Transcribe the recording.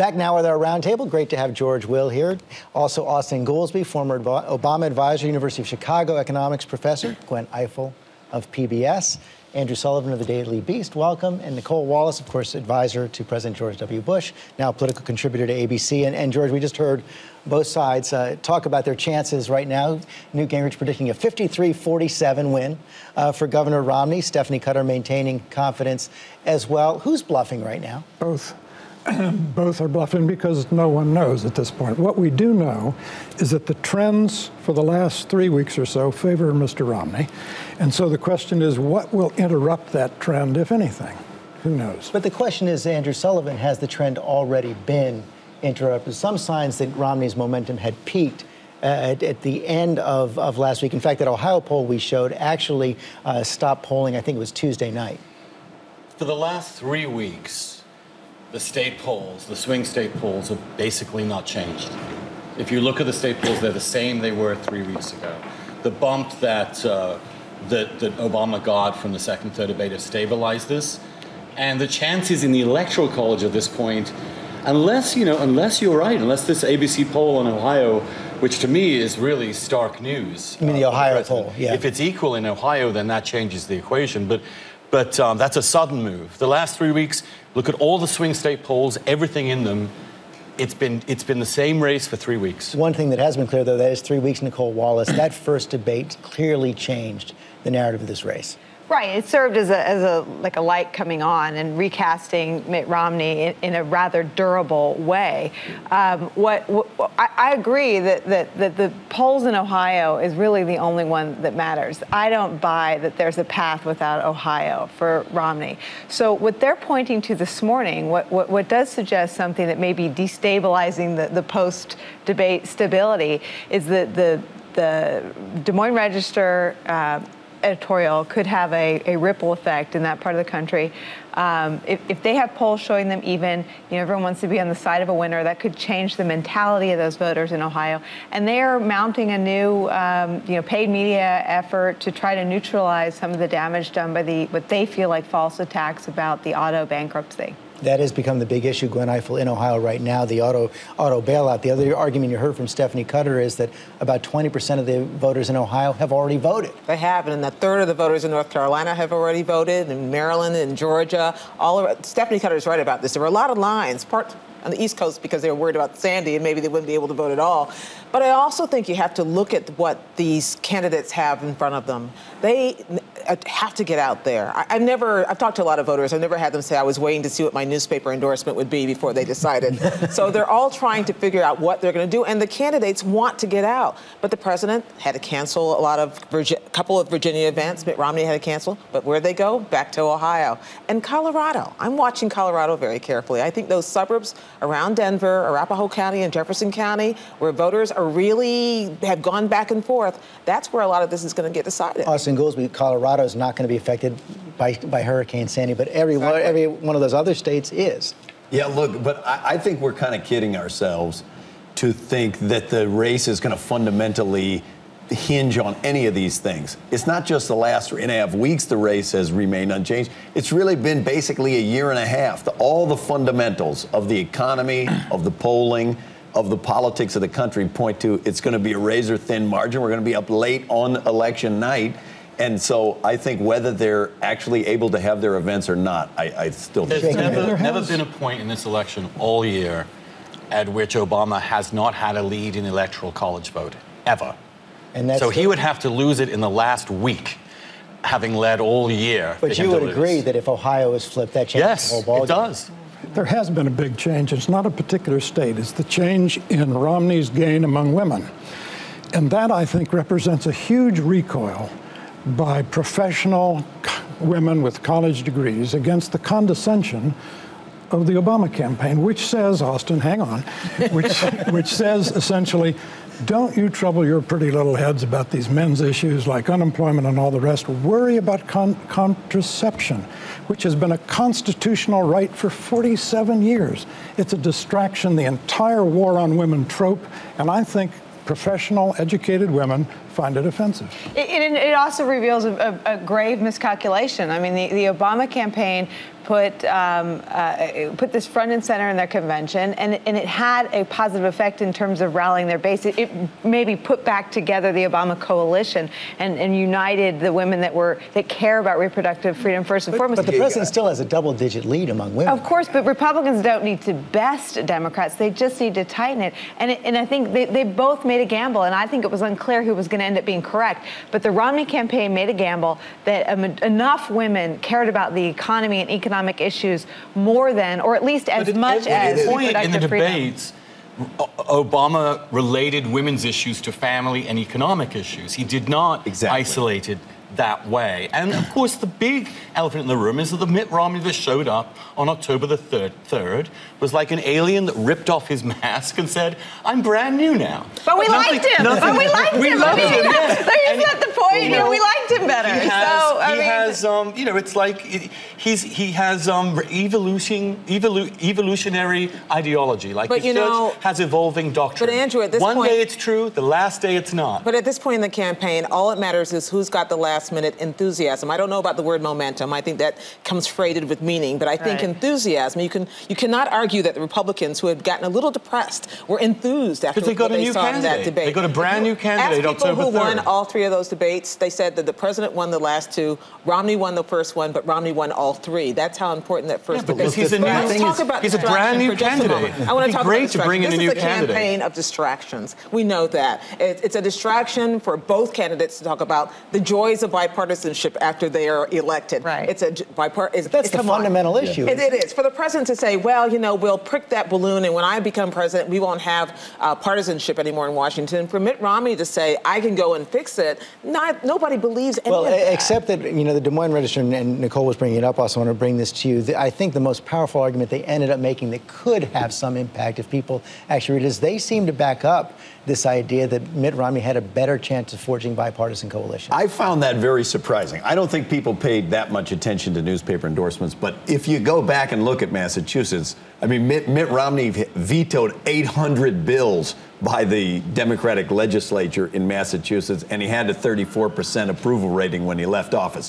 Back now with our roundtable. Great to have George Will here. Also, Austan Goolsbee, former Obama advisor, University of Chicago economics professor. Gwen Ifill of PBS. Andrew Sullivan of the Daily Beast, welcome. And Nicolle Wallace, of course, advisor to President George W. Bush, now political contributor to ABC. And George, we just heard both sides talk about their chances right now. Newt Gingrich predicting a 53-47 win for Governor Romney. Stephanie Cutter maintaining confidence as well. Who's bluffing right now? Both. Both are bluffing because no one knows at this point. What we do know is that the trends for the last 3 weeks or so favor Mr. Romney. And so the question is, what will interrupt that trend, if anything? Who knows? But the question is, Andrew Sullivan, has the trend already been interrupted? Some signs that Romney's momentum had peaked at the end of last week. In fact, that Ohio poll we showed actually stopped polling, I think it was Tuesday night. For the last 3 weeks, the state polls, the swing state polls, have basically not changed. If you look at the state polls, they're the same they were 3 weeks ago. The bump that Obama got from the second, third debate has stabilized this. And the chances in the Electoral College at this point, unless you're right, unless this ABC poll in Ohio, which to me is really stark news. You mean the Ohio poll, yeah. If it's equal in Ohio, then that changes the equation. But that's a sudden move. The last 3 weeks, look at all the swing state polls, everything in them. It's been the same race for 3 weeks. One thing that has been clear, though, that is 3 weeks, Nicolle Wallace, that first debate clearly changed the narrative of this race. Right. It served as a light coming on and recasting Mitt Romney in a rather durable way. I agree that the polls in Ohio is really the only one that matters. I don't buy that there's a path without Ohio for Romney. So what they're pointing to this morning, what does suggest something that may be destabilizing the post-debate stability, is that the Des Moines Register editorial could have a ripple effect in that part of the country. If they have polls showing them even, everyone wants to be on the side of a winner, that could change the mentality of those voters in Ohio. And they are mounting a new, paid media effort to try to neutralize some of the damage done by what they feel like false attacks about the auto bankruptcy. That has become the big issue, Gwen Ifill, in Ohio right now, the auto bailout. The other argument you heard from Stephanie Cutter is that about 20% of the voters in Ohio have already voted. They have, and a third of the voters in North Carolina have already voted, in Maryland and Georgia. Stephanie Cutter is right about this. There were a lot of lines, part on the East Coast because they were worried about Sandy and maybe they wouldn't be able to vote at all. But I also think you have to look at what these candidates have in front of them. They have to get out there. I've talked to a lot of voters. I've never had them say I was waiting to see what my newspaper endorsement would be before they decided. So they're all trying to figure out what they're going to do, and the candidates want to get out. But the president had to cancel a couple of Virginia events. Mitt Romney had to cancel. But where'd they go? Back to Ohio. And Colorado. I'm watching Colorado very carefully. I think those suburbs around Denver, Arapahoe County and Jefferson County, where voters are really have gone back and forth, that's where a lot of this is going to get decided. Austan Goolsbee, Colorado is not going to be affected by Hurricane Sandy, but every one of those other states is. Yeah, look, but I think we're kind of kidding ourselves to think that the race is going to fundamentally hinge on any of these things. It's not just the last 3.5 weeks the race has remained unchanged. It's really been basically a year and a half. All the fundamentals of the economy, of the polling, of the politics of the country point to it's going to be a razor-thin margin. We're going to be up late on election night. And so I think whether they're actually able to have their events or not, I still think. There's never been a point in this election all year at which Obama has not had a lead in the Electoral College vote, ever. And so he would have to lose it in the last week, having led all year. But you would agree that if Ohio is flipped, that changes the whole ballgame? Yes, it does. There has been a big change. It's not a particular state. It's the change in Romney's gain among women. And that, I think, represents a huge recoil by professional women with college degrees against the condescension of the Obama campaign, which says, Austan, hang on, which says essentially, don't you trouble your pretty little heads about these men's issues like unemployment and all the rest. Worry about contraception, which has been a constitutional right for 47 years. It's a distraction, the entire war on women trope, and I think professional, educated women find it offensive. It also reveals a grave miscalculation. I mean, the Obama campaign put this front and center in their convention, and it had a positive effect in terms of rallying their base. It maybe put back together the Obama coalition and united the women that care about reproductive freedom first and foremost. But the president still has a double-digit lead among women. Of course, but Republicans don't need to best Democrats. They just need to tighten it. And I think they both made a gamble, and I think it was unclear who was going to end up being correct. But the Romney campaign made a gamble that enough women cared about the economy and economic issues more than, or at least as much as reproductive in the freedom. debates, Obama related women's issues to family and economic issues. He did not isolate it that way. And of course, the big elephant in the room is that the Mitt Romney that showed up on October the 3rd was like an alien that ripped off his mask and said, I'm brand new now. But we liked him. But we liked him. We loved him. He's at the point, you know, we liked him better. He has, you know, it's like he has evolutionary ideology. Like but his church has evolving doctrine. But Andrew, at this one point, day it's true, the last day it's not. But at this point in the campaign, all that matters is who's got the last-minute enthusiasm. I don't know about the word momentum. I think that comes freighted with meaning. But I think enthusiasm. You cannot argue that the Republicans, who had gotten a little depressed, were enthused after what they saw in that debate. They got a brand new candidate October 3rd. People who won all three of those debates, they said that the president won the last two, Romney won the first one, but Romney won all three. That's how important that first debate is. He's a brand new candidate. I want to talk great about to bring in a new candidate. This is a campaign of distractions. We know that. It's a distraction for both candidates to talk about the joys of bipartisanship after they are elected. Right. It's a bipartisan. That's the fundamental issue. It is. For the president to say, well, you know, we'll prick that balloon, and when I become president, we won't have partisanship anymore in Washington. For Mitt Romney to say, I can go and fix it, nobody believes any of that. Except that, you know, the Des Moines Register, and Nicolle was bringing it up, also want to bring this to you. I think the most powerful argument they ended up making that could have some impact if people actually read it is they seem to back up this idea that Mitt Romney had a better chance of forging bipartisan coalition. I found that very surprising. I don't think people paid that much attention to newspaper endorsements, but if you go back and look at Massachusetts, I mean, Mitt Romney vetoed 800 bills by the Democratic legislature in Massachusetts, and he had a 34% approval rating when he left office.